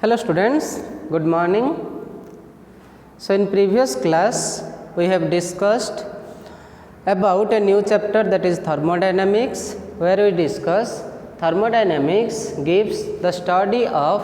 Hello students, good morning. So in previous class we have discussed about a new chapter, that is thermodynamics, where we discuss thermodynamics gives the study of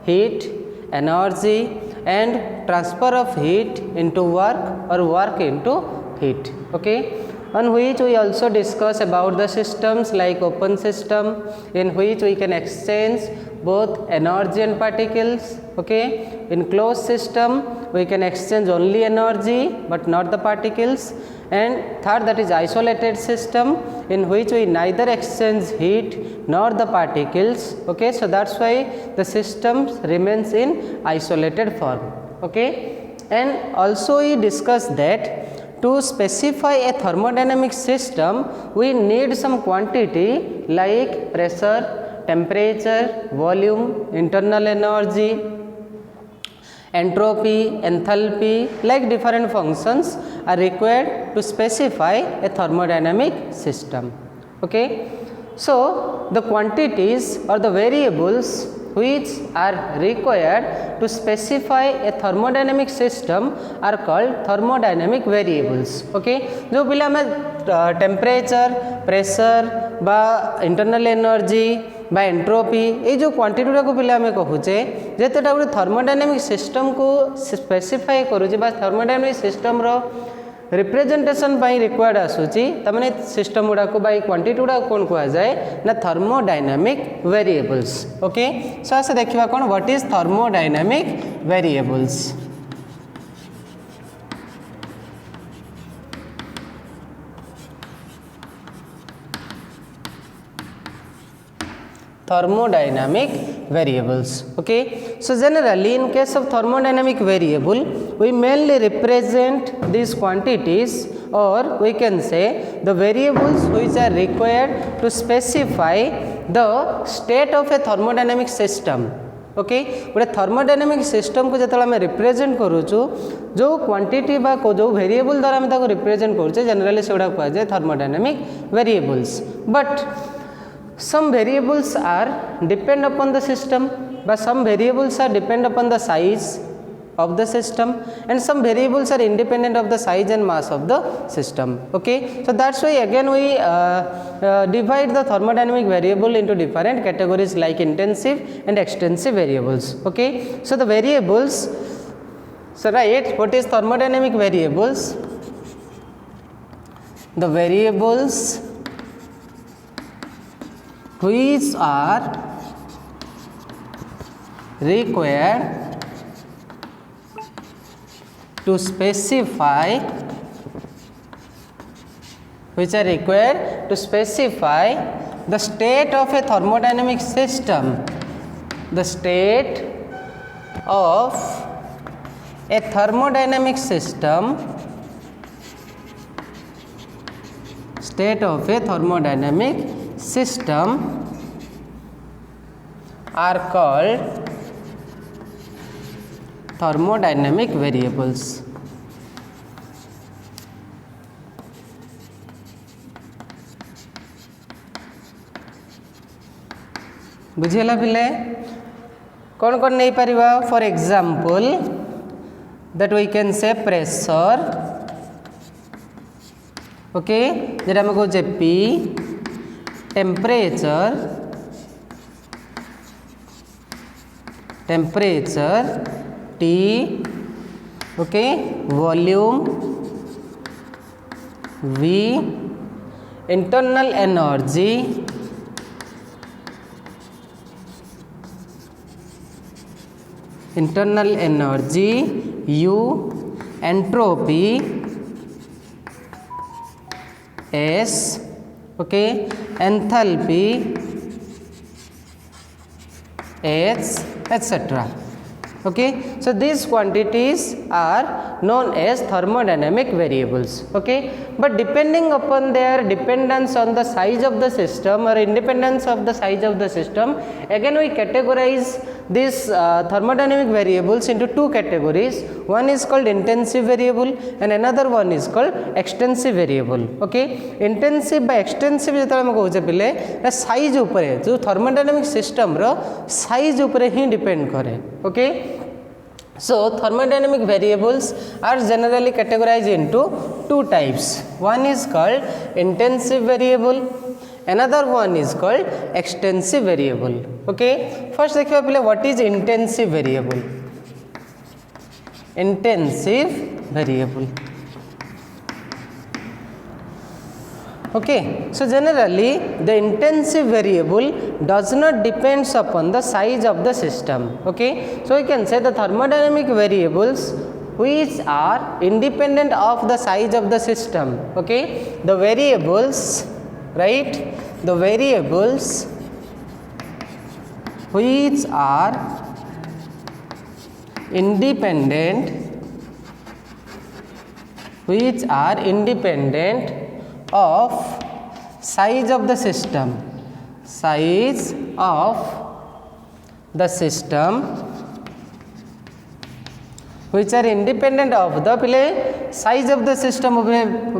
heat, energy and transfer of heat into work or work into heat. Okay, on which we also discuss about the systems like open system, in which we can exchange both energy and particles. Okay, in closed system we can exchange only energy but not the particles. And third, that is isolated system, in which we neither exchange heat nor the particles. Okay, so that's why the system remains in isolated form. Okay, and also we discuss that to specify a thermodynamic system we need some quantity like pressure, temperature, volume, internal energy, entropy, enthalpy, like different functions are required to specify a thermodynamic system. Okay, so the quantities or the variables which are required to specify a thermodynamic system are called thermodynamic variables. Okay, जो पिला में temperature, pressure बा internal energy बा entropy ये जो quantity को पिला में कहूचे जेतेटा गोटे थर्मोडायनामिक सिस्टम को स्पेसिफाई करूचे बा थर्मोडायनामिक सिस्टम रो रिप्रेजेंटेशन पाई रिक्वायर्ड आसुची तमने सिस्टम गुडा को बाई क्वांटिटी गुडा कोन को जाए ना थर्मोडायनामिक वेरिएबल्स. ओके, सो आसे देखिबा कोन what is thermodynamic variables. Thermodynamic variables. Okay, so generally in case of thermodynamic variable we mainly represent these quantities, or we can say the variables which are required to specify the state of a thermodynamic system. Okay, गोटे thermodynamic system को जो आम represent करूँ जो quantity बा जो variable द्वारा आम रिप्रेजेंट करुचे जनरली से गुड़ा कहुए thermodynamic variables. But some variables are depend upon the system, but some variables are depend upon the size of the system, and some variables are independent of the size and mass of the system. Okay, so that's why again we divide the thermodynamic variable into different categories like intensive and extensive variables. Okay, so the variables, so right, what is thermodynamic variables? The variables which are required to specify the state of a thermodynamic system, the state of a thermodynamic system, state of a thermodynamic system are called thermodynamic variables. बुझेला पिले कौन कौन नहीं परिवा. For example that we can say pressure. Okay, जेटा हम कहूँ P, temperature T, okay, volume V, internal energy U, entropy S, okay, enthalpy H, etc. Okay, so these quantities are known as thermodynamic variables. Okay, but depending upon their dependence on the size of the system or independence of the size of the system, again we categorize these thermodynamic variables into two categories. One is called intensive variable and another one is called extensive variable. Okay, intensive by extensive जेतले हम कहूचे पिले size उपरे जो thermodynamic system रो size उपरे ही depend करे. Okay, so thermodynamic variables are generally categorized into two types. One is called intensive variable, another one is called extensive variable. Okay, first देखिए पहले what is intensive variable. Intensive variable. Okay, so generally the intensive variable does not depends upon the size of the system. Okay, so we can say the thermodynamic variables which are independent of the size of the system. Okay, the variables, right, the variables which are independent of size of the system, which are independent of the pile size of the system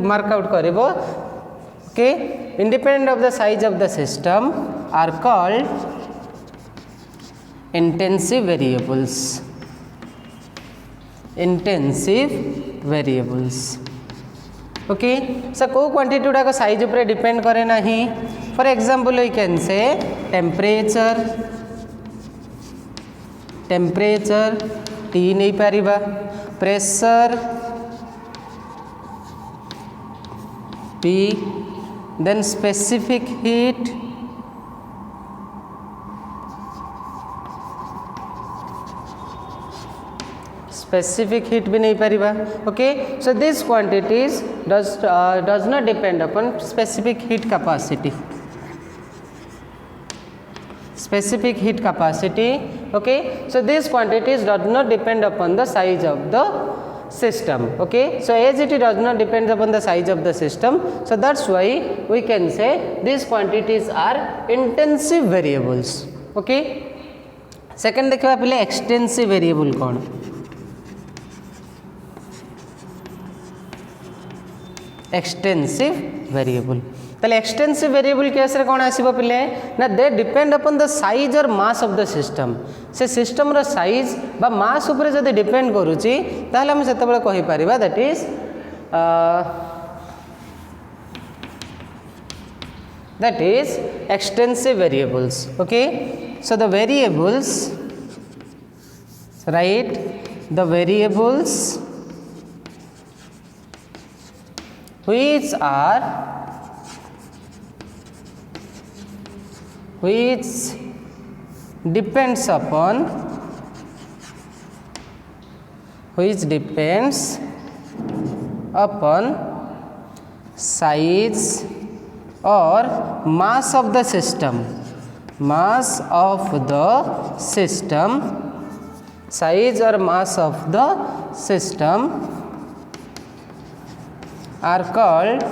mark out karibo. Okay, independent of the size of the system are called intensive variables. Intensive variables. Okay, so को quantity गुड़ा size उपरे depend करे नहीं. For example we can say temperature T नहीं पारिबा, pressure P, then specific heat, specific heat भी नहीं पारिबा. Okay, so these quantities does not depend upon specific heat capacity. Specific heat capacity. Okay, so these quantities does not depend upon the size of the system. Okay, so as it does not depend upon the size of the system, so that's why we can say these quantities are intensive variables. Okay, second देखिए पहले extensive variable कौन. Extensive variable. ताले extensive variable case रे कोन आसीबो पिले ना they depend upon the size और mass of the system. से system रो size बा मास ऊपर जदि डिपेंड करूची ताले हम सेते बेले कहि परिबा that is extensive variables. Okay, so the variables, right, the variables which depends upon size or mass of the system, size or mass of the system are called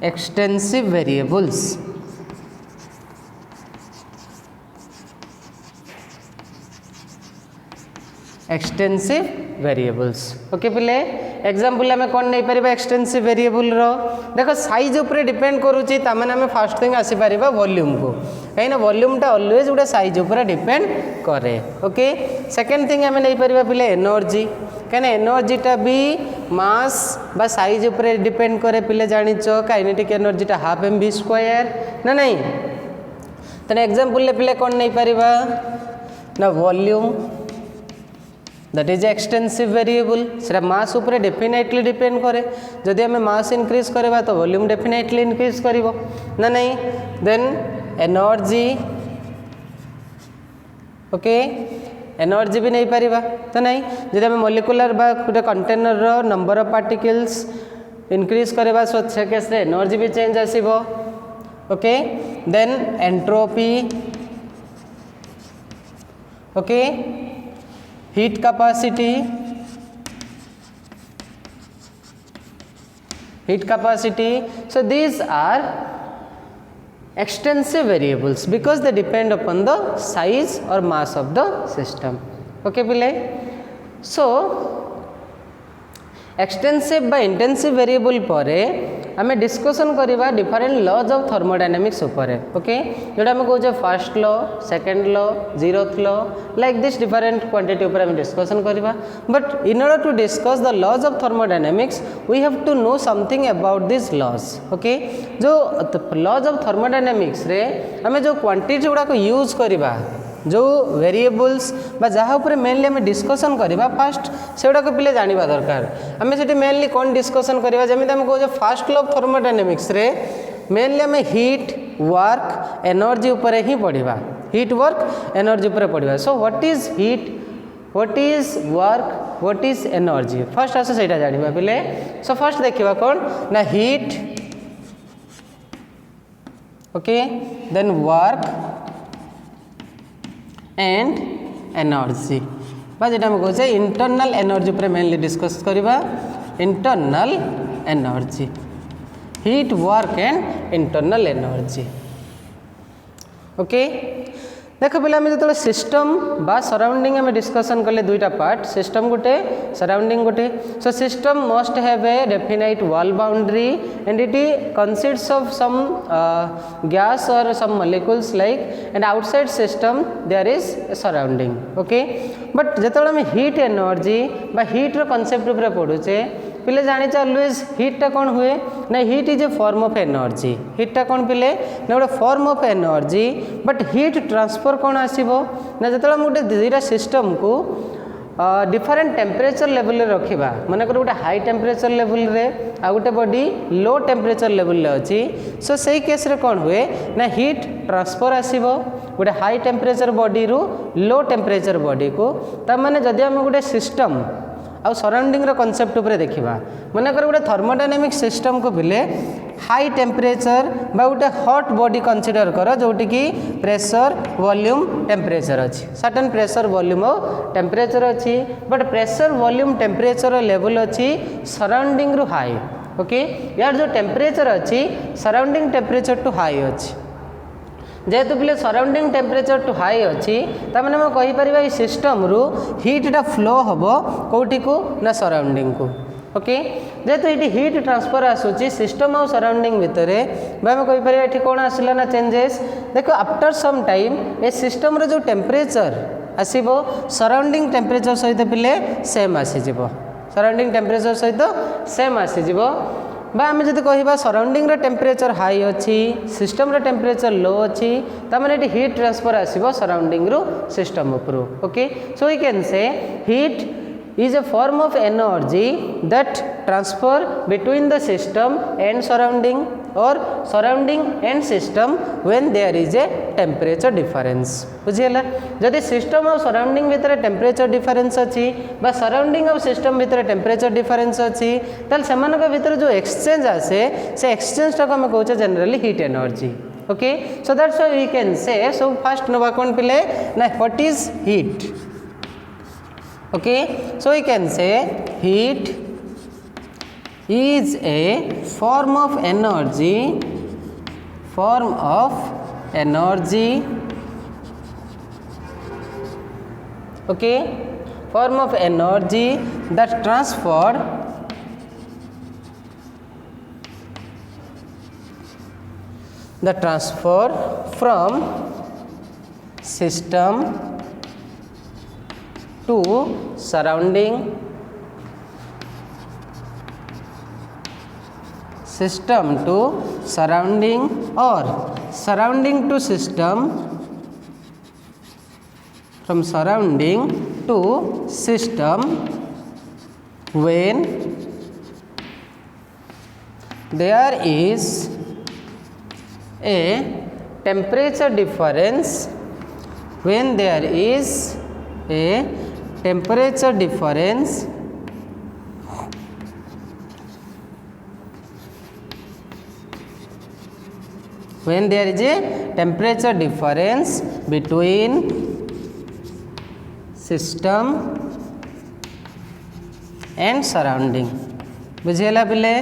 extensive variables. Extensive variables. Okay पिले example आमे कोन नै परिबा extensive variable रो देखो size ऊपर depend करूची ता माने आमे first thing आसी परिबा वॉल्यूम को, काई ना वॉल्यूम टा ऑलवेज उडा साइज ऊपर डिपेंड करे. ओके, सेकंड थिंग आमे नै परिबा पिले एनर्जी, कहना एनर्जी टा भी मास बा साइज ऊपर डिपेंड करे. पिले जानिचो काइनेटिक एनर्जी टा हाफ mv स्क्वायर ना नहीं. तने एग्जांपल ले पिले कोन नै परिबा ना volume, that is extensive variable. सेटा मास ऊपर डेफिनेटली डिपेंड करे. जदि हमें मास इंक्रीज करबा तो वॉल्यूम डेफिनेटली इंक्रीज करिवो ना नहीं. देन एनर्जी, ओके, एनर्जी भी नहीं पारिबा तो नहीं. जदि हमें मॉलिक्यूलर बा गोटे कंटेनर रो नंबर ऑफ पार्टिकल्स इंक्रीज करबा सो से केस रे एनर्जी भी चेंज आसीबो. Okay, then entropy, okay, heat capacity, so these are extensive variables because they depend upon the size or mass of the system. Okay pile, so extensive by intensive variable परे आमे discussion करवा different laws of thermodynamics उपरे. Okay, जोटा आमे कहूचे first law, second law, zeroth law, like this different quantity ऊपर आमे discussion करवा. But in order to discuss the laws of thermodynamics we have to know something about this laws. Okay, जो laws of thermodynamics रे आमे जो quantity गुडा को use करवा, जो वेरिएबल्स बा जहाँ ऊपर मेनली आम डिस्कसन करवा फास्ट से गुड़ाक पिले जाना दरकार. आम से मेनली कौन डिस्कसन करवा, जमी आम कहे फास्ट लॉ ऑफ थर्मोडायनामिक्स रे मेनली आम हीट वर्क एनर्जी उपर ही पढ़ा, हीट वर्क एनर्जी उपर पढ़ा. So what is heat, what is work, what is energy, first आस से जाना पिले. सो फर्स्ट देखा कौन ना heat, okay, then work and energy, बा जेटा हम कहे इंटरनल एनर्जी पर मेनली डिस्कस करवा. Internal energy, heat work and internal energy. Okay, देख पे आम जो सिस्टम बा सराउंडिंग आम डिस्कसन कले दुईटा पार्ट, सिस्टम गोटे, सराउंडिंग गोटे. So system must have a definite wall boundary and it consists of some gas और some molecules like and outside system there is a surrounding. Okay, but जो आम heat energy बा heat रो concept ऊपर पढ़ुचे पिले जानी ऑलवेज हीटा कौन हुए ना, heat is a form of energy. हीटा कौन पिले ना गोटे form of energy, but heat transfer कौन आसो ना जो गोटे दुईटा सिस्टम को डिफरेंट टेम्परेचर लेवल रे रखा, मन कर गोटे हाई टेम्परेचर लेवल रे आ गोटे बॉडी लो टेम्परेचर लेवल रे अच्छी. सो से केस रे कौन हुए ना हीट ट्रांसफर आसो गोटे हाई टेम्परेचर बॉडी रू लो टेम्परेचर बॉडी को. तार माने जदि आम गोटे सिस्टम आउ सराउंडिंग कॉन्सेप्ट उपर देखा, मनकर गोटे थर्मोडायनामिक सिस्टम को पिले हाई टेम्परेचर बा गोटे हॉट बॉडी कंसीडर कर जोटि की प्रेशर वॉल्यूम टेम्परेचर अच्छी, सर्टेन प्रेशर वॉल्यूम और टेम्परेचर अच्छी, but pressure volume temperature level अच्छी सराउंडिंग रु हाई. ओके, यार जो टेम्परेचर अच्छी सराउंडिंग टेम्परेचर टू हाई अच्छी, जेहेतु पिले सराउंडिंग टेम्परेचर टू हाई अच्छी ताने मैं कहीपर सिस्टम रु हीटा फ्लो हम कौटी को ना सराउंडिंग को. ओके, जेहेतु ये हीट ट्रांसफर आसूची सिस्टम और सराउंडिंग भितर आम कहीपर ये कौन आसला ना चेंजेस. देखो after some time a system रो जो टेम्परेचर आसो सराउंडिंग टेम्परेचर सहित पिले सेम आसीज, सराउंडिंग टेम्परेचर सहित सेम आसीज. बा आम जब कह सराउंडिंग टेम्परेचर हाई अच्छी, सिस्टम रो टेम्परेचर लो अच्छी, तामाने ये हीट ट्रांसफर आसो सराउंडिंग रो सिस्टम उपरू. Okay, so we can say heat is a form of energy that transfer between the system and surrounding or surrounding and system when there is a temperature difference. बुझीगला, जदि system और surrounding भितर temperature difference अच्छी बा surrounding और system भितर temperature difference अच्छी ताल सेमानक भितर जो एक्सचेंज आसे से एक्सचेंज टाक आम कहूचे generally heat energy. Okay, so that's why we can say, so first नवा कौन पिले ना what is heat. Okay, so we can say heat is a form of energy, okay, form of energy that transfer from system to surrounding, system to surrounding or surrounding to system, from surrounding to system when there is a temperature difference, when there is a temperature difference when there is a temperature difference between system and surrounding. बुझेला पिले,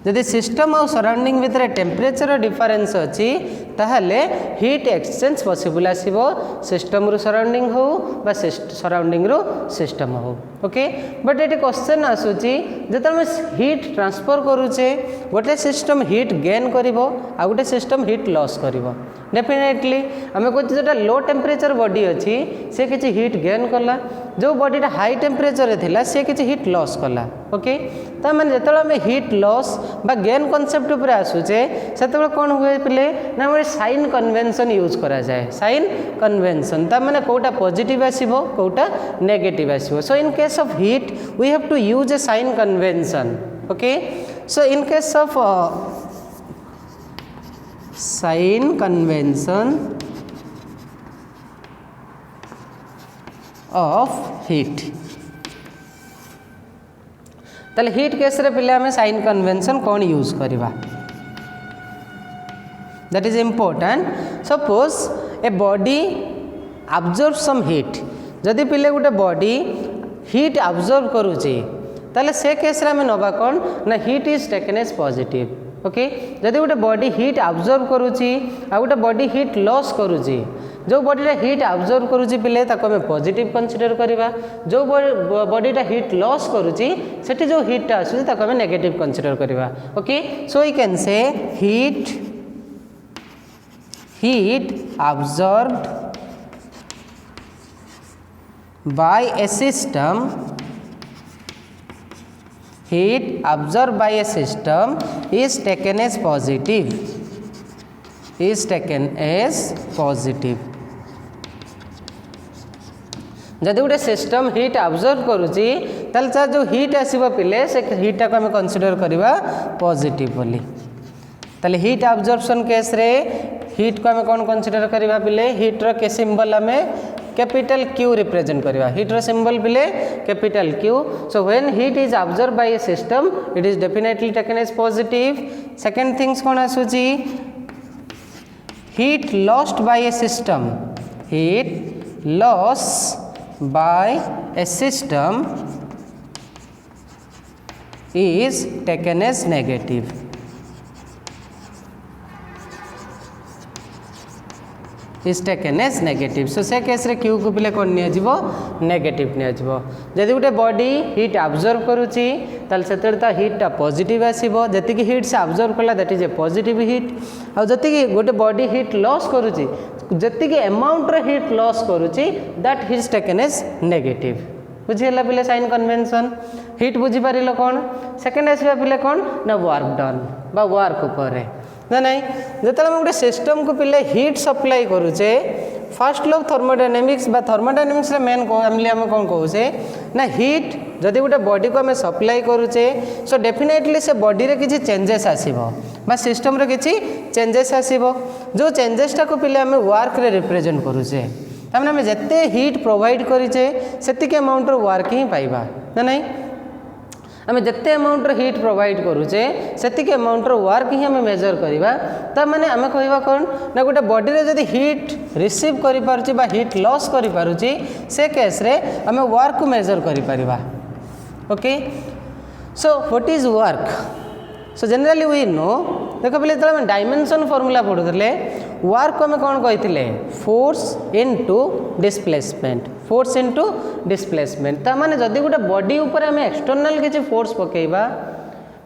जदि system और surrounding भितर temperature difference अच्छी ताहले heat exchange possible आसीबो system रु surrounding हो बा सराउंडिंग रु सिस्टम हो ओके बट ये क्वेश्चन आसूची जब आम हीट ट्रांसफर करुचे गोटे सिस्टम हीट गेन करिवो आ गोटे सिस्टम हीट लॉस करिवो डेफिनेटली आम कहते जोटा लो टेम्परेचर बॉडी अच्छी से किसी हीट गेन कला जो बॉडीटा हाई टेम्परेचर थिला से किसी हीट लॉस कला ओके तो मैंने जो आम हीट लॉस बा गेन कॉन्सेप्ट उपर आसूचे से कौन हुए पिले ना गोटे साइन कन्वेंशन यूज करा जाए साइन कन्वेंशन ता माने कोटा पॉजिटिव आसीबो कोटा नेगेटिव आसीबो so in case of heat we have to use a sign convention okay so in case of sign convention of heat ताले हीट केस रे पिले हमें साइन कन्वेंशन कौन यूज करवा that is important suppose a body absorb some heat जदि पिले गोटे body heat absorb करुचे ताले से केस रे हमें नबा कौन ना heat is taken as positive okay जदि गोटे बॉडी हीट अब्जॉर्ब करुची आ गोटे बॉडी हीट लॉस करुची जो बॉडीटा हीट अब्जॉर्ब करुची पिले ताको हमें पॉजिटिव कंसीडर करवा जो बॉडीटा हीट लॉस करुची सेठी जो हीटटा आसुची ताको हमें नेगेटिव कंसीडर करवा okay so we can say heat absorbed by a system heat absorbed by a system is taken as positive जदि गोटे सिस्टम हीट अब्जॉर्ब करुची ताल जो हीट आसीबो पिले से हीटा को हमें कंसीडर करवा पॉजिटिव बोली ताले हीट अब्जॉर्प्शन केस रे हीट को हमें कौन कंसीडर करवा पिले हीट रो के सिंबल हमें कैपिटल क्यू रिप्रेजेंट करवा हीट रो सिंबल पिले capital Q so when heat is absorb by a system it is definitely taken as positive second things कौन आसुची heat lost by a system heat loss by a system is taken as negative so से case रे Q को पिले कौन नियाजिबो negative नियाजिबो जदि गोटे body heat absorb करुची ताल सेतेर ता हीटटा पॉजिटिव आसीबो जति की हीट से अब्जॉर्ब कला that is a positive heat आ जति की गोटे बॉडी हीट लॉस करुची जति की अमाउंट रे हीट लॉस करुची that is taken as negative बुझीला पिले साइन कन्वेंशन हीट बुझी पारिलो कौन सेकंड आसीबा पिले कौन ना वर्क डन बा वर्क ऊपर ना नहीं जो गोटे सिस्टम को पिले हीट सप्लाई करुचे फर्स्ट लॉ थर्मोडायनामिक्स बा थर्मोडायनामिक्स मेन फैमिली आम कौन कहे ना हीट जदि गोटे बॉडी को आम सप्लाई करुचे सो डेफिनेटली से बॉडी रे किसी चेंजेस आसीबो बा सिस्टम रे किसी चेंजेस आसीबो जो चेंजेसटा को पिले आम वर्क रे रिप्रेजेंट करुचे तमें आम जिते हीट प्रोवाइड करें से अमाउंट वर्क ही पाइबा ना नहीं आम जिते अमाउंट हीट प्रोवाइड करुचे से अमाउंट वर्क ही आम मेजर करवा ता माने आम कहवा कौन ना गोटे बॉडी रे जदि हीट रिसीव करि पारुची बा हीट लॉस करि पारुची से केस रे आम वर्क को मेजर करि परिबा okay so what is work so generally we know देख पे जो डायमेंशन फॉर्मूला पढ़ुले वर्क को आम कौन कही फोर्स इनटू डिस्प्लेसमेंट ताने जदि गोटे बॉडी उपर आम एक्सटर्नल किसी फोर्स पकेबा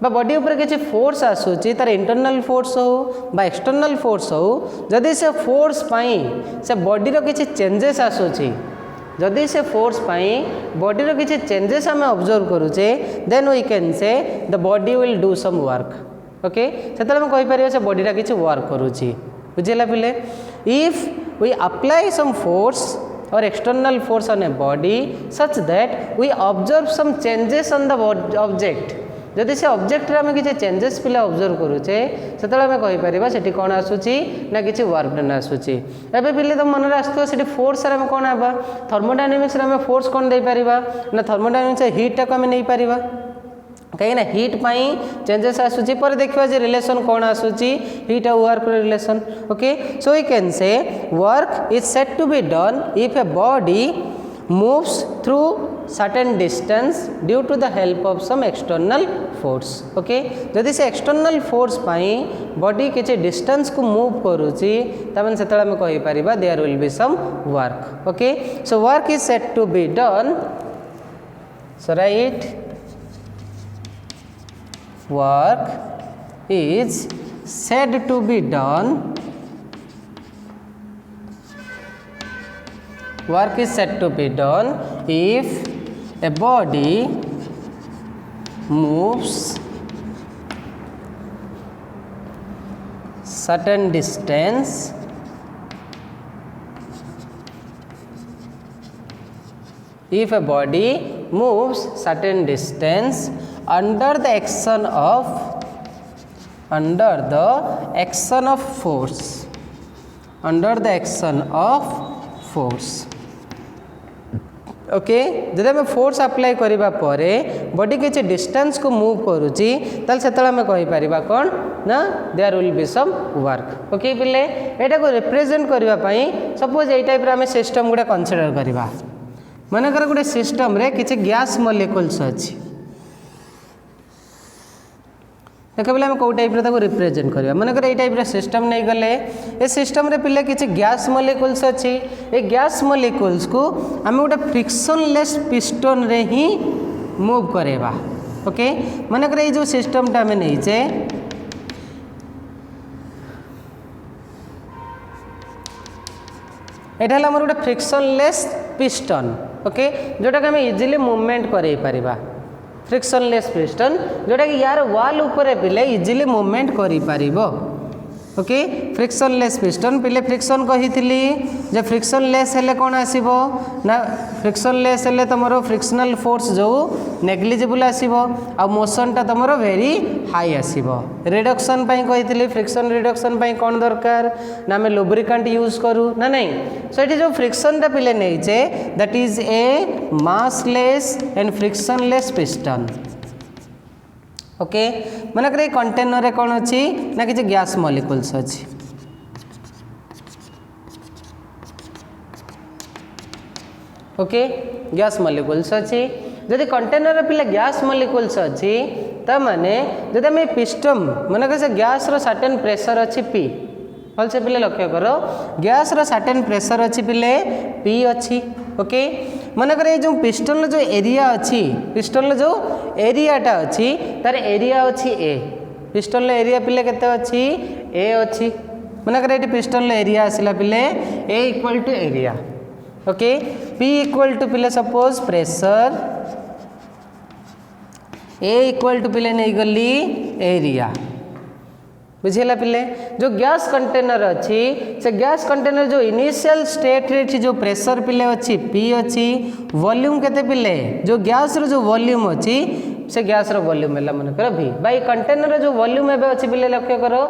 बा बॉडी उपर किसी फोर्स आसूची तार इंटरनल फोर्स हो बा एक्सटर्नल फोर्स हो जदि से फोर्स पाई से बॉडी रो किसी चेंजेस आसूची जदि से फोर्स पाई बॉडी रो किसी चेंजेस आम ऑब्जर्व करुचे then we can say the body will do some work okay से कहि परिबा से बॉडीटा किसी वर्क करुची बुझेला पिले if we apply some force और external force on a body such that we observe some changes on the object जदि से ऑब्जेक्ट रे आम किसी चेंजेस पिले ऑब्जर्व करुचे से कहि परिबा सेठी कोन आसुची ना किसी वर्क डन आसुची एबे पिले तो मन रे आसतो सेठी फोर्स रे आम कोन आबा थर्मोडायनामिक्स रे आम फोर्स कोन दे परिबा ना थर्मोडायनामिक्स हीट टा को आम नै परिबा कहीं हीट पाई चेंजेस आसूची पर देखिबा जे रिलेशन कौन आसूची हीट और work relation okay so we can say work is said to be done if a body moves through certain distance due to the help of some external force. Okay, जदि से external force पाई body किसी distance को move करूची तबन सेतला में कही परिबा there will be some work. Okay, so work is said to be done. So write work is said to be done. Work is said to be done if a body moves certain distance if a body moves certain distance under the action of force, under the action of force. Okay जब आम force apply करबा परे body किसी distance को move करुची ताल सेतला में कहि परिबा कोन ना there will be some work. Okay पिले एटा को रिप्रेजेंट करबा पई सपोज एई टाइप रे आम सिस्टम गुडा कंसीडर करबा. मन कर गुडे सिस्टम रे किसी गैस मॉलिक्यूल्स अछि देख पे आम कौ टाइप रिप्रेजेंट करवा. मनकर ये टाइप सिस्टम नहीं गले ए सिस्टम रे पिले किसी गैस मॉलिक्यूल्स अच्छी ए गैस मॉलिक्यूल्स को आम गोटे फ्रिक्शनलेस पिस्टन रे ही मूव करेबा. ओके मनकर ये जो सिस्टम टा आम नहींचे एटा हला गोटे फ्रिक्शनलेस पिस्टन. ओके जोटा कि आम इजिली मूवमेंट करई परिबा. फ्रिक्शनलेस पिस्टन जोटा कि यार वाल ऊपर पिले इजिली मूवमेंट करि पारिबो. ओके फ्रिक्शनलेस पिस्टन पिले फ्रिक्शन कही जे फ्रिक्शनलेस हेले कौन आसीबो ना फ्रिक्शनलेस हेले तमरो फ्रिक्शनल फोर्स जो नेग्लिजिबल आसीबो आ मोशन टा तमरो वेरी हाई आसीबो. रिडक्शन पई कही फ्रिक्शन रिडक्शन पई कौन दरकार ना हमें लुब्रिकेंट यूज करू ना नहीं. सो ये जो फ्रिक्शन टा पिले नहीं चे that is a massless and frictionless piston. Okay मनकर ये कंटेनर रे कौन अच्छी ना कि गैस मॉलिक्यूल्स अच्छी. ओके गैस मॉलिक्यूल्स अच्छी जदि कंटेनर रे पिले गैस मॉलिक्यूल्स अच्छी त माने जदि हम पिस्टन मनकर से गैस रो सर्टेन प्रेशर अच्छी पी भल से पिले लक्ष्य करो गैस रो सर्टेन प्रेशर अच्छी पिले पी अच्छी. ओके मनकर ये जो पिस्टन जो एरिया अच्छी पिस्टन जो एरियाटा अच्छी तार एरिया अच्छी ए पिस्टन एरिया पिले केते अच्छी ए अच्छी. मनकर ये पिस्टन एरिया आसला पिले A equal to area. Okay P equal to पिले suppose pressure A equal to पिले नहीं गली एरिया. बुझेला पिले जो गैस कंटेनर अच्छी से गैस कंटेनर जो इनिशियल स्टेट रे जो प्रेशर पिले अच्छी पी अच्छी वॉल्यूम केते पिले जो गैस रो जो वॉल्यूम अच्छी से गैस रो वॉल्यूम है मनकर भी बाई कंटेनर जो वॉल्यूम एबे अच्छी पिले लक्ष्य करो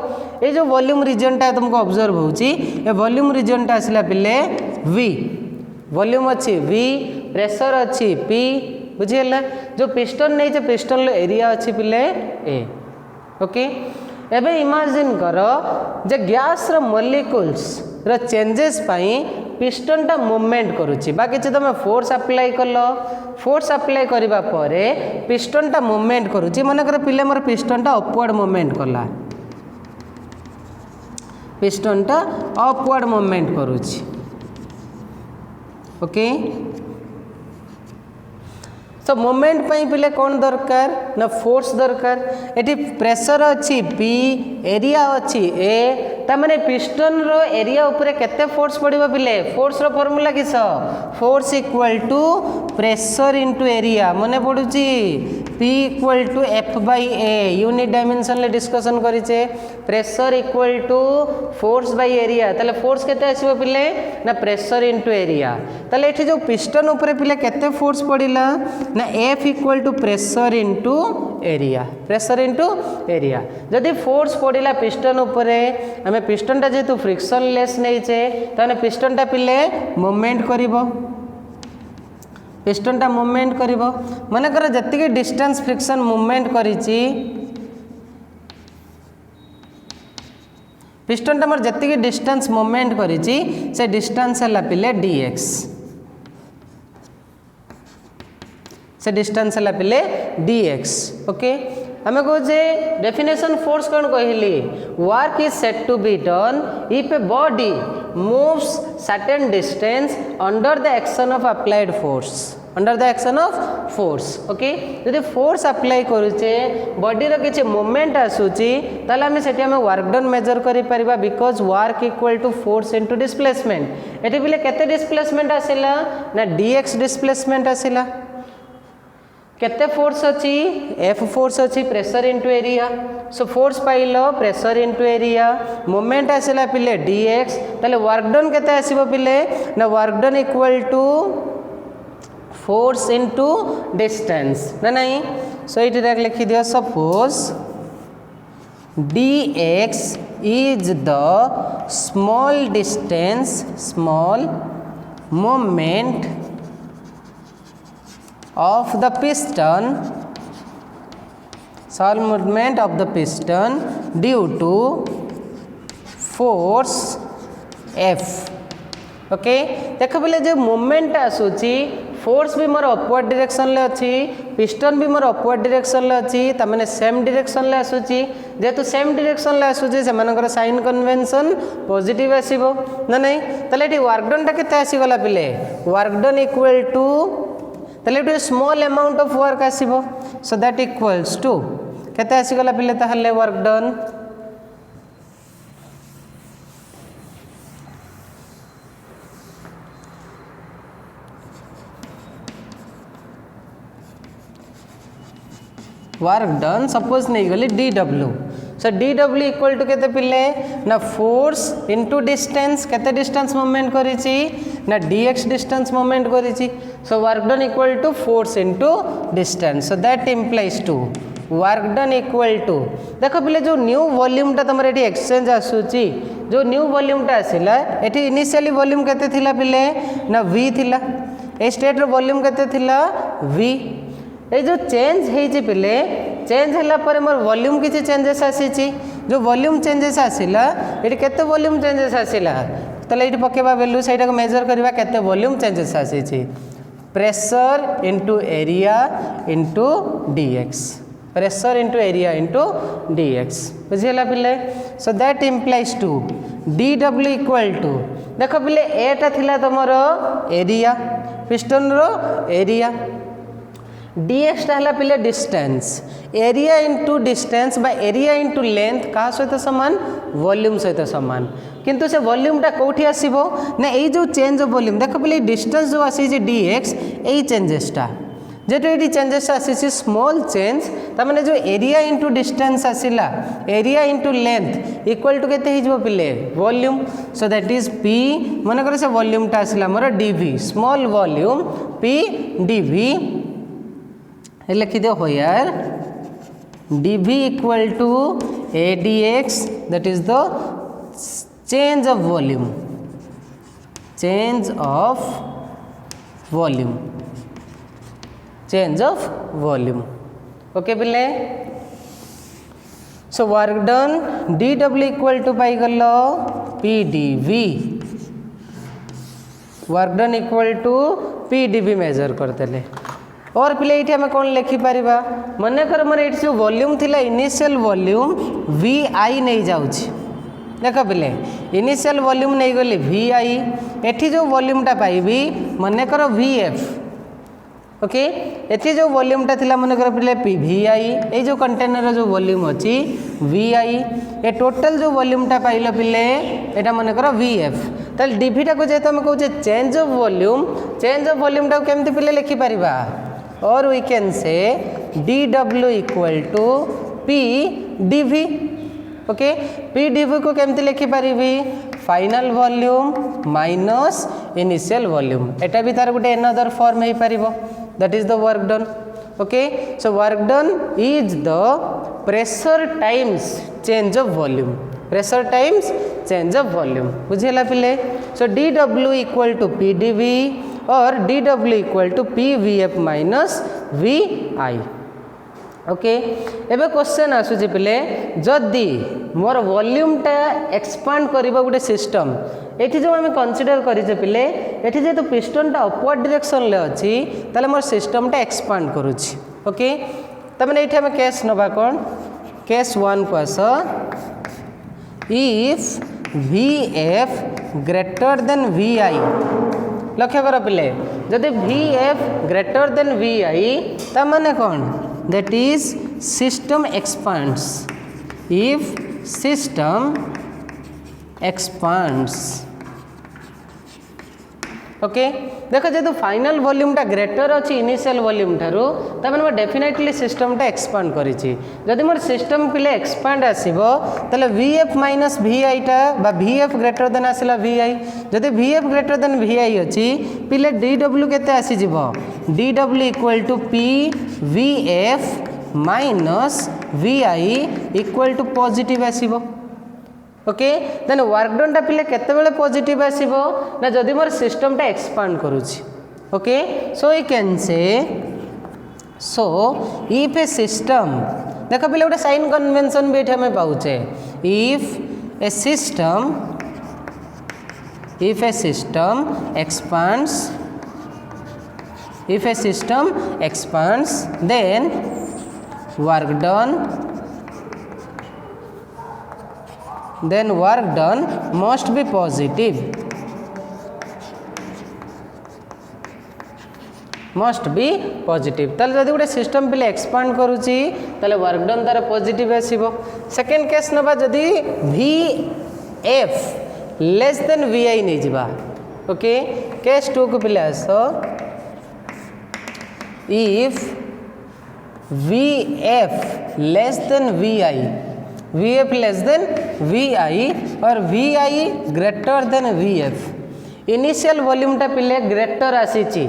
ये जो वॉल्यूम रीजन टा तुमको ऑब्जर्व होची ए वॉल्यूम रीजन टा आसला पिले वी वॉल्यूम अच्छी वी प्रेशर अच्छी पी. बुझेला जो पिस्टन नहीं छे पिस्टन एरिया अच्छी पिले ए. ओके एबे इमेजिन करो जे गैस रो मॉलिक्यूल्स रो चेंजेस पाई पिस्टन टा मूवमेंट करूची बाकी तुम फोर्स अप्लाई कल फोर्स अप्लाई करबा परे पिस्टन टा मूवमेंट करूची. मनकर पिले मोर पिस्टन टा अपवर्ड मूवमेंट कला पिस्टन टा अपवर्ड मूवमेंट करूची. ओके तो मूवमेंट पाई पिले कौन दरकार ना फोर्स दरकार. एटी प्रेशर अच्छी पी एरिया अच्छी ए तामाने पिस्टन रो एरिया ऊपर केते फोर्स पड़िबो पिले फोर्स रो फार्मूला किस force equal to pressure into area मने पड़ुची P equal to F by A unit dimension ले डिस्कशन करिचे. Pressure equal to force by area ताले फोर्स केते आसीबो पिले ना प्रेशर इनटू एरिया. ताले एठी जो पिस्टन ऊपर पिले केते फोर्स पड़िला ना F equal to pressure into area pressure into area. जदि फोर्स पड़िला पिस्टन ऊपर आमे पिस्टन टा जेतु फ्रिक्शनलेस नहींचे ताने पिस्टन टा पिले मूवमेंट करिवो पिस्टन टा मूवमेंट करिवो. मनकर जति डिस्टेंस फ्रिक्शन मूवमेंट करिची पिस्टन टा मोर जति डिस्टेंस मूवमेंट करिची से डिस्टेंस हला पिले dx. से डिस्टेंस है पिले dx ओके हमें कहे डेफिनेशन फोर्स कौन कहली work is said to be done if a body moves certain distance under the action of applied force under the action of force okay यदि फोर्स अप्लाई करूचे body रो किछि movement आसुची ताले हमें सेठी हमें वर्क डन मेजर करि परिबा because work equal to force into displacement एठी बिले केते डिस्प्लेसमेंट आसिला ना dx डिस्प्लेसमेंट आसिला केते फोर्स अच्छी एफ फोर्स अच्छी pressure into area so force पाइल प्रेशर इनटू एरिया मोमेंट आसिला पिले dx ताले वर्क डन केते आसीबो पिले ना work done equal to force into distance ना नहीं सो इट लिखि दियो suppose dx is the small distance small moment of the piston small movement of the piston due to force F okay देख बोले जो मूवमेंट आसूची फोर्स भी मोर upward direction ले अच्छी पिस्टन भी मोर अपवर्ड डायरेक्शन ले अच्छी तमाने सेम डायरेक्शन ले आसूची जेतु सेम डायरेक्शन ले आसूची से मानकर साइन कन्वेंशन पॉजिटिव आसीबो ना नहीं तले एटी वर्क डन टा केते आसी गला पिले वर्क डन इक्वल टू ताले एटी स्मॉल अमाउंट ऑफ वर्क आसीबो सो दैट इक्वल्स टू केते आसी गला पिले ताहले work done work done suppose नहीं गली dw so dw equal to केते पिले ना फोर्स इनटू डिस्टेंस केते डिस्टेंस मूवमेंट करिछि ना dx डिस्टेंस मूवमेंट करिछि so work done equal to force into distance so that implies to work done equal to देखो पिले जो न्यू वॉल्यूम टा तमरे एटी एक्सचेंज आसुची जो न्यू वॉल्यूम टा आसिला एटी इनिशियली वॉल्यूम केते थिला पिले ना v थिला ए स्टेट रो वॉल्यूम केते थिला v ये जो चेंज है पिले चेंज है पर मोर वॉल्यूम किसी चेंजेस आसी जो वॉल्यूम चेंजेस आसिला ये केते वॉल्यूम चेंजेस आसिला तले ये पकेबा वैल्यू सेटा को मेजर करबा केते वॉल्यूम चेंजेस आसी pressure into area into dx pressure into area into dx बुझिला पिले so that implies to dw equal to देखो पिले एटा थिला तमरो एरिया पिस्टन रो एरिया dx टा पिले डिस्टेंस एरिया इनटू डिस्टेंस बा एरिया इनटू लेंथ का सहित समान वॉल्यूम सहित समान किंतु से वॉल्यूम टा कोठी आसीबो ना ए जो चेंज ऑफ वॉल्यूम देखो पिले डिस्टेंस जो आसी जे dx ए चेंजेस टा जेतो एटी चेंजेस आसी स्मॉल चेंज ता माने जो एरिया इनटू डिस्टेंस आसीला area into length equal to केते हिजबो पिले volume so that is p माने करे से वॉल्यूम टा आसीला मोर dv small volume p dv लिखि दो where dv equal to a dx that is the change of volume change of volume change of volume okay पिले so work done dw equal to पाई गलो p dv work done equal to p dv measure करते और पिले ये आम कौन लिखिपर मन कर मोर ये जो वॉल्यूम थिला इनिशियल वॉल्यूम vi नहीं जाऊँगी देख पिले इनिशियल वॉल्यूम नहीं गली vi एठी जो वॉल्यूम टा पाइबी मन कर vf ओके एठी जो वॉल्यूम टा थिला मन कर पिले vi ये जो कंटेनर जो वॉल्यूम अच्छी vi ए टोटल जो वॉल्यूम टा पाइल पिले एटा मन कर vf ताल dv टा को जेतो हम कहूचे चेंज ऑफ वॉल्यूम टा केमती पिले लिखि परिबा और we can say dw equal to p dv okay p dv को केमती लिखि परिबी final volume minus initial volume एटा भी तार गुटे अनदर फॉर्म हे परिबो that is the work done okay so work done is the pressure times change of volume pressure times change of volume बुझेला पिले so dw equal to p dv और dw equal to p vf minus vi okay एबे question आसुची पिले जदि मोर volume टा expand करिबा गुटे system एठी जो हम कंसीडर करिजे पिले एठी जेतु पिस्टनटा अपवर्ड डायरेक्शन ले अछि ताले मोर सिस्टमटा एक्सपांड करूछि ओके तमने एठी हम केस नबा कोन केस 1 को आस if VF greater than VI लक्ष्य कर पिले जदि VF ग्रेटर देन VI ता माने कोन that is system expands if system expands okay देखो जेतु फाइनल वॉल्यूमटा ग्रेटर अच्छी इनिशियल वॉल्यूम ठारू तब मैं डेफिनेटली सिस्टमटा एक्सपांड करिछि जदि मोर सिस्टम पिले एक्सपांड आसीबो तले VF माइनस VI टा बा VF ग्रेटर देन आसिला VI जदि VF ग्रेटर देन VI अछि पिले DW केते आसी जिवो DW equal to P VF minus VI equal to positive आसीबो ओके देन वर्क डन टा पिले केते बेले पॉजिटिव आसीबो ना जदि मोर सिस्टम टा एक्सपांड करूछि okay so we can say so if a system देखो पिले गोटे साइन कन्वेंशन भी हमें पाउचे if a system expands then work done must be positive ताले जदि गोटे सिस्टम पिले एक्सपांड करूची ताले वर्क डन तार पॉजिटिव आसीबो सेकंड केस नबा जदि VF लेस देन VI नहीं जिबा ओके केस 2 को पिले आसो if VF less than VF less than VI और VI greater than VF initial volume टा पिले ग्रेटर आसीची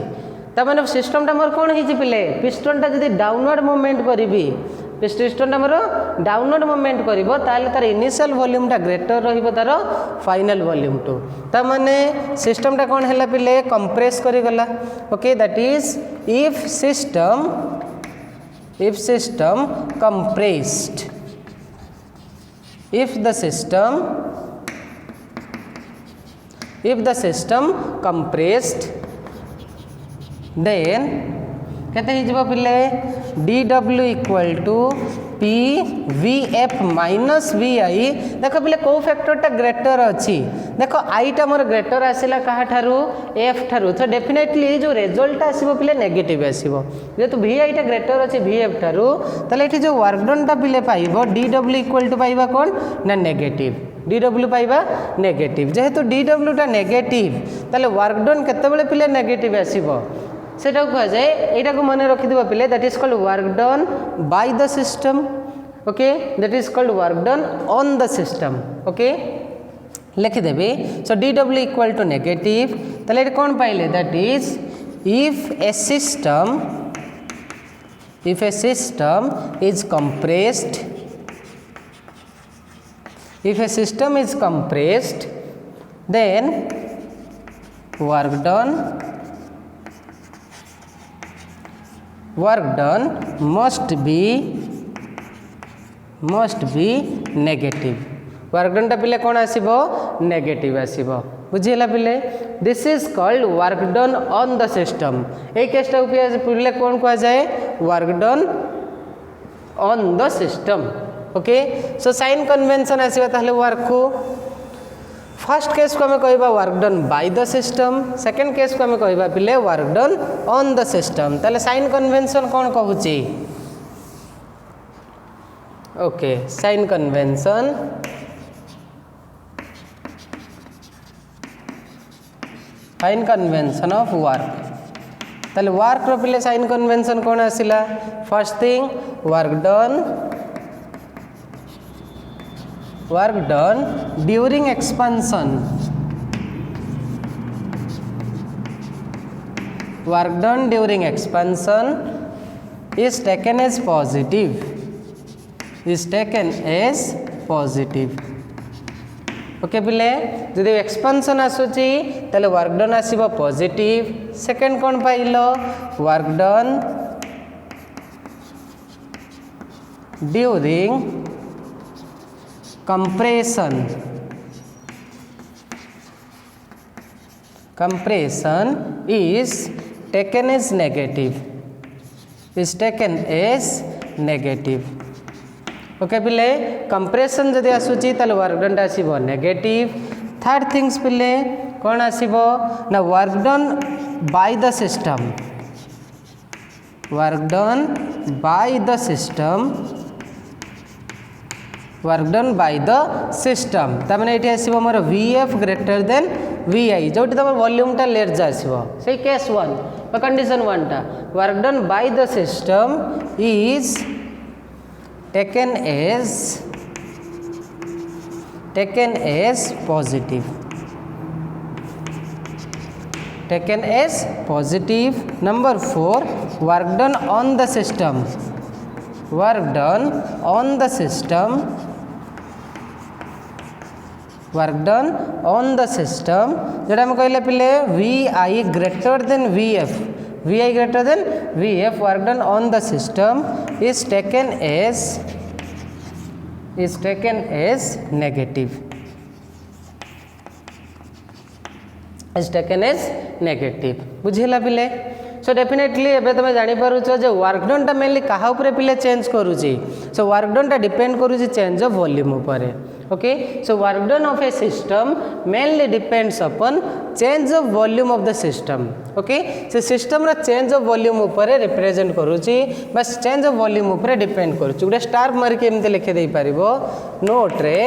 त माने सिस्टम टा मोर कोन हिची पिले पिस्टन टा जदी डाउनवर्ड मूवमेंट करिवि पिस्टन टा मोर डाउनवर्ड मूवमेंट करिवो ताले तार इनिशियल वॉल्यूम टा ग्रेटर रहिबो तार फाइनल वॉल्यूम टू त माने सिस्टम टा कोन हैला पिले कंप्रेस करि गला okay that is if system compressed if the system compressed then केते हिजबो पिले DW equal to P VF minus VI देखो पिले को फैक्टर टा ग्रेटर अछि देखो I टा मोर ग्रेटर आसिला कहा ठारू F ठारू तो डेफिनेटली जो रिजल्ट आसीबो पिले नेगेटिव आसीबो जेतु VI टा ग्रेटर अछि VF ठारू तले एठी जो वर्क डन टा पिले पाइबो DW इक्वल टू पाइबा कोन ना नेगेटिव DW पाइबा नेगेटिव जेहेतु DW टा नेगेटिव तले वर्क डन केते बेले पिले नेगेटिव आसीबो सेटा कह जाए एटा को मन रखि दिबा पिले that is called work done by the system okay that is called work done on the system okay लिखि देबे so DW equal to negative तले एटा कोन पाइले that is if a system is compressed then work done must be negative work done टा पिले कौन आसीबो नेगेटिव आसीबो बुझिला पिले this is called work done on the system ए केसटा पिले कौन कहा जाए work done on the system okay so sign convention आसीबा ताहले वर्क को फर्स्ट केस को हमें कहबा work done by the system second case को हमें कहबा पिले work done on the system ताले साइन कन्वेंशन कौन कहूची okay sign convention of work ताले वर्क रो पिले साइन कन्वेंशन कौन आसिला first thing work done during expansion is taken as positive okay पिले जदि एक्सपेंशन आसुची ताले वर्क डन आसीबो पॉजिटिव सेकंड कोन पाइलो work done during compression compression is taken as negative, is taken as negative. Okay पिले compression जदि आसूची ताले वर्क डन आसीबो नेगेटिव. थर्ड थिंग्स पिले कौन आसीबो ना work done by the system, work done by the system, work done by the system तार ये आसो मोर VF ग्रेटर देन VI जो तुम वॉल्यूमटा लेर्ज आसो से केस 1 कंडीशन 1 टा work done by the system is taken as positive, taken as positive. Number 4 work done on the system, work done on the system, work done on the system जोटा हम कहले पिले VI greater than VF, VI greater than VF work done on the system is taken as negative, is taken as negative. बुझेला पिले. So definitely एबे तुम जानी पारुछ जे work done टा मेनली कहा ऊपर पिले चेंज करूची. सो वर्क डन टा डिपेंड करूची चेंज ऑफ वॉल्यूम ऊपर. Okay so work done of A system mainly depends upon change of volume of the system. Okay से सिस्टम रा चेंज ऑफ वॉल्यूम ऊपर रिप्रेजेंट करूची बस चेंज ऑफ वॉल्यूम ऊपर depend करूची. गोटे स्टार मारिक एमती लिखि दे पारिबो नोट रे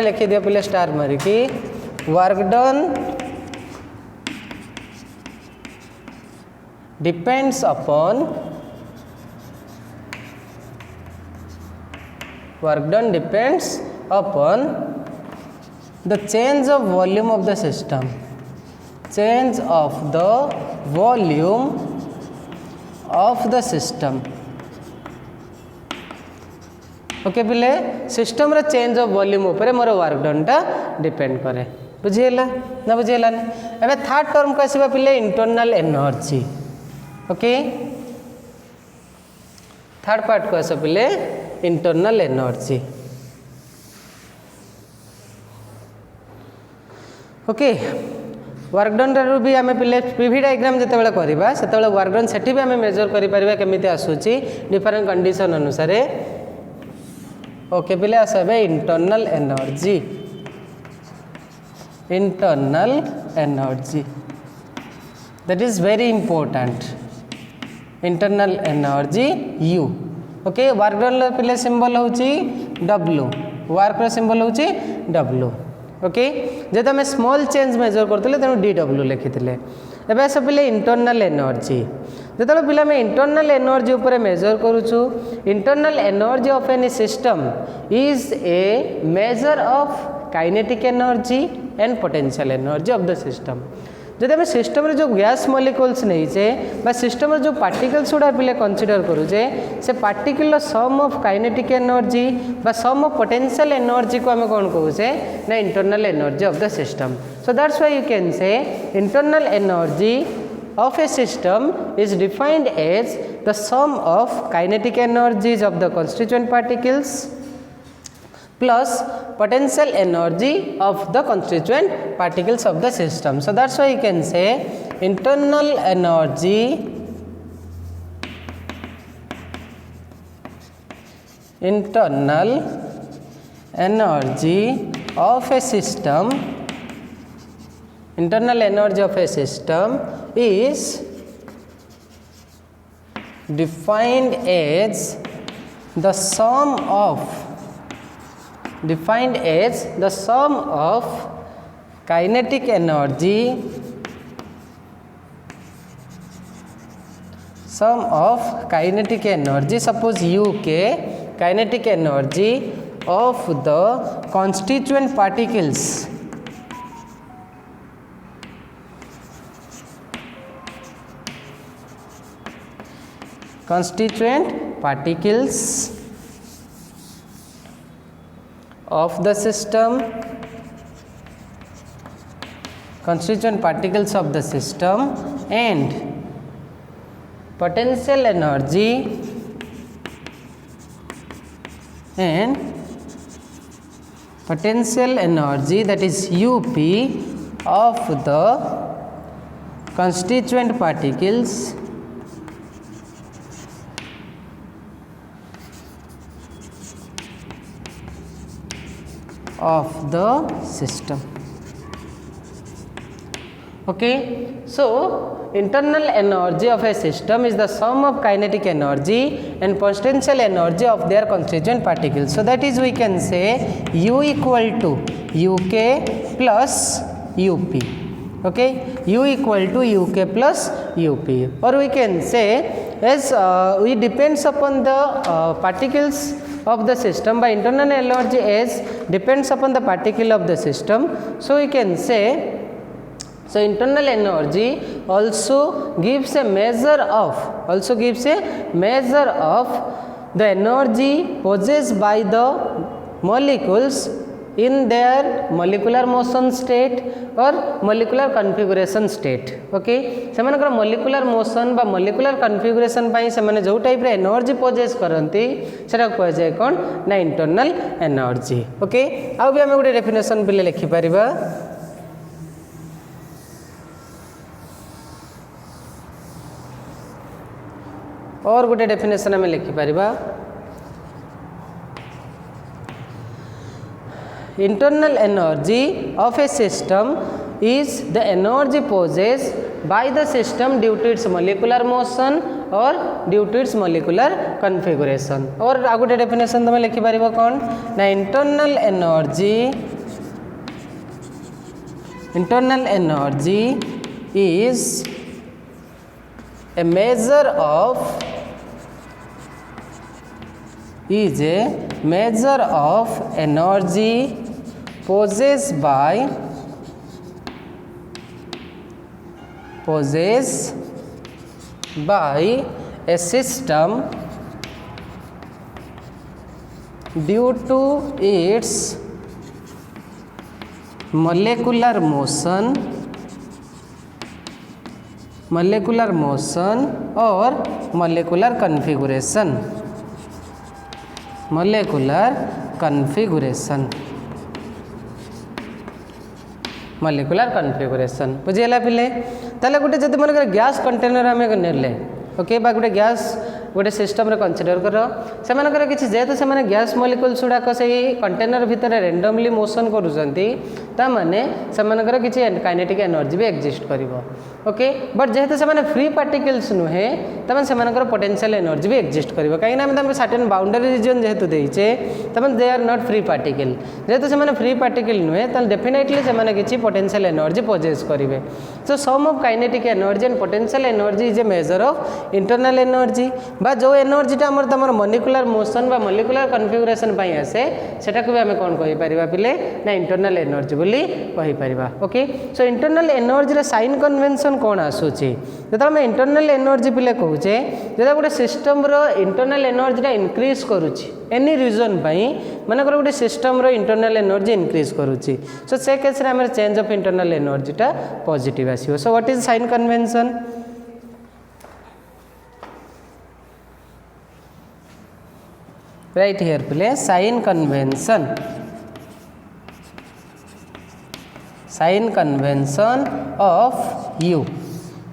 लिखि दियो पिले स्टार मारिकी work done depends upon, work done depends upon the change of volume of the system, change of the volume of the system. Okay पिले सिस्टम रा चेंज ऑफ वॉल्यूम ऊपर मोर वर्क डन टा depend करे. बुझेला ना बुझेला ना. एबे थर्ड टर्म को आसीबा पिले internal energy. Okay third part को आस पिले internal energy. Okay work done रू भी आम पिले पीवी डायग्राम जिते करवा से वर्क डन से भी आम मेजर कर केमी आसूची डिफरेंट कंडीशन अनुसार. ओके पिले आस internal energy, internal energy that is very important. Internal energy U. Okay work done पिले सिंबल होची W, वर्क सिंबल होची W. ओके जेत आम स्मॉल चेंज मेजर करते तेणु DW लिखी. एवं सब पिले इंटरनल एनर्जी जो पिला आम इंटरनल एनर्जी उपर मेजर करूँ. Internal energy of any system is a measure of kinetic energy and potential energy of the system. जब आम सिस्टम जो गैस मॉलिक्यूल्स नहींचे सिस्टम जो पार्टिकल्स गुड़ा पिले कंसीडर करूचे से particle sum of kinetic energy बा सम ऑफ पोटेंशियल एनर्जी को आम कौन कहूचे ना internal energy of the system. So that's why you can say internal energy of a system is defined as the sum of kinetic energies of the constituent particles plus potential energy of the constituent particles of the system. So that's why you can say internal energy of a system, internal energy of a system is defined as the sum of kinetic energy, sum of kinetic energy, suppose U के kinetic energy of the constituent particles, of the system, constituent particles of the system and potential energy that is UP of the constituent particles of the system. Okay, so internal energy of a system is the sum of kinetic energy and potential energy of their constituent particles. So that is, we can say U equal to UK plus UP. Okay, U equal to UK plus UP, or we can say as we depends upon the particles of the system by internal energy as depends upon the particle of the system. So we can say, so internal energy also gives a measure of the energy possessed by the molecules in their molecular motion state or molecular configuration state. Okay, सेमानकर molecular motion बा molecular configuration पाई सेमाने जो type रे energy poses करंती सेटा कह जाय कोन ना internal energy. Okay, आ भी हम गोटे डेफिनेशन पिले लिखि परिबा. और गोटे डेफिनेशन में लिखि परिबा. Internal energy of a system is the energy possessed by the system due to its molecular motion or due to its molecular configuration. और आ गोटे डेफिनेशन तुम लिखि परिबो कोन ना internal energy is a measure of energy possessed by a system due to its molecular motion or molecular configuration. बुझीगला पिले. ताले गोटे जब मन गैस कंटेनर आम ने ओके बा गोटे गैस गोटे सिस्टम रे कंसीडर कर से किसी जेहेतु से गैस मलिक्यूल्स गुड़ाक से कंटेनर भितर रेंडमली मोशन करुँचे ताने से किसी काइनेटिक एनर्जी भी एक्जिस्ट कर. ओके, बट जेहेतु से फ्री पार्टिकल्स नुहे तमें से पोटेंशियल एनर्जी भी एक्जिस्ट कर कहीं सर्टेन बाउंड्री रीजन जेहेतु देचे तमें they are not free particle. जेहेतु से फ्री पार्टिकल नुहे तो डेफिनेटली से किसी पोटेंशियल एनर्जी पोजेस करेंगे. So sum of kinetic energy and potential energy is a measure of internal energy बा जो एनर्जीटा आम तुम मॉलिक्यूलर मोशन बा मॉलिक्यूलर कन्फिगरेशन पाई आसे सेटा को भी आम कौन कहि परिबा पिले ना इंटरनल एनर्जी बोली कहि परिबा. ओके, सो इंटरनल एनर्जी रे साइन कन्वेंशन कौन आसुची जब आम इंटरनल एनर्जी पिले कहूचे जब गोटे सिस्टम रो इंटरनल एनर्जीटा इनक्रीज करुची एनी रीजन पाई मानकर गोटे सिस्टम रो इंटरनल एनर्जी इनक्रीज करुची. सो से केस रे आम चेंज ऑफ इंटरनल एनर्जीटा पॉजिटिव आसीबो. So what is sign convention? Right here play sign convention of U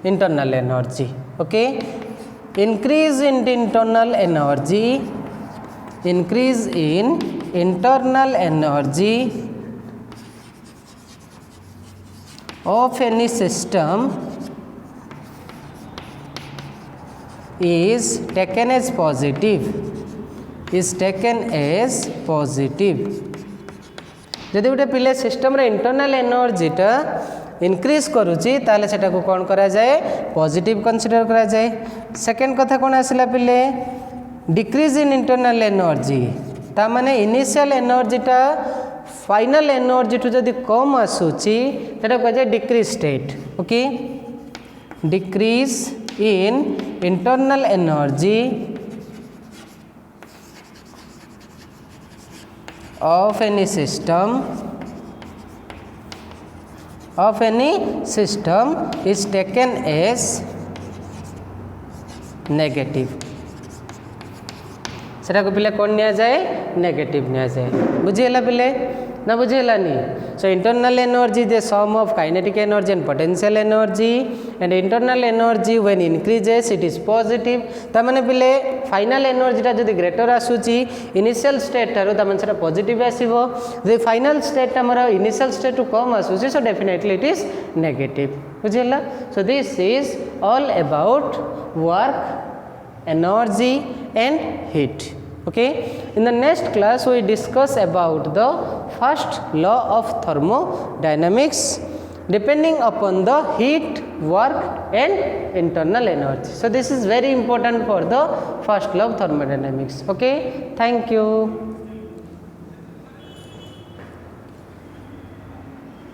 internal energy. Okay, increase in internal energy of any system is taken as positive. जदि गोटे पिले system रे internal एनर्जीटा increase करुच्ची ताले सेटा को कौन करा जाए पॉजिटिव कंसीडर करा जाए. सेकेंड कथा कौन आसला पिले डिक्रीज इन इंटरनल एनर्जी ता माने इनिशियल एनर्जीटा फाइनल एनर्जी टू जदि कम आसूची सेटा कह जाए decrease state. Okay, decrease in internal energy of any system is taken as negative. सेटा को पिले कौन निया जाए नेगेटिव निया जाए. बुझीगला पिले ना बुझेलानी so internal energy the sum of kinetic energy and potential energy and internal energy when increases it is positive तमाने पिले फाइनल एनर्जीटा जदि ग्रेटर आसूची इनिशियल स्टेट ठारो तमाने सेटा पॉजिटिव आसीबो जे फाइनल स्टेट हमर इनिशियल स्टेट टू कम आसूची so definitely it is negative बुझेला so this is all about work energy and heat okay. In the next class we discuss about the first law of thermodynamics depending upon the heat, work and internal energy. So this is very important for the first law of thermodynamics. Okay, thank you.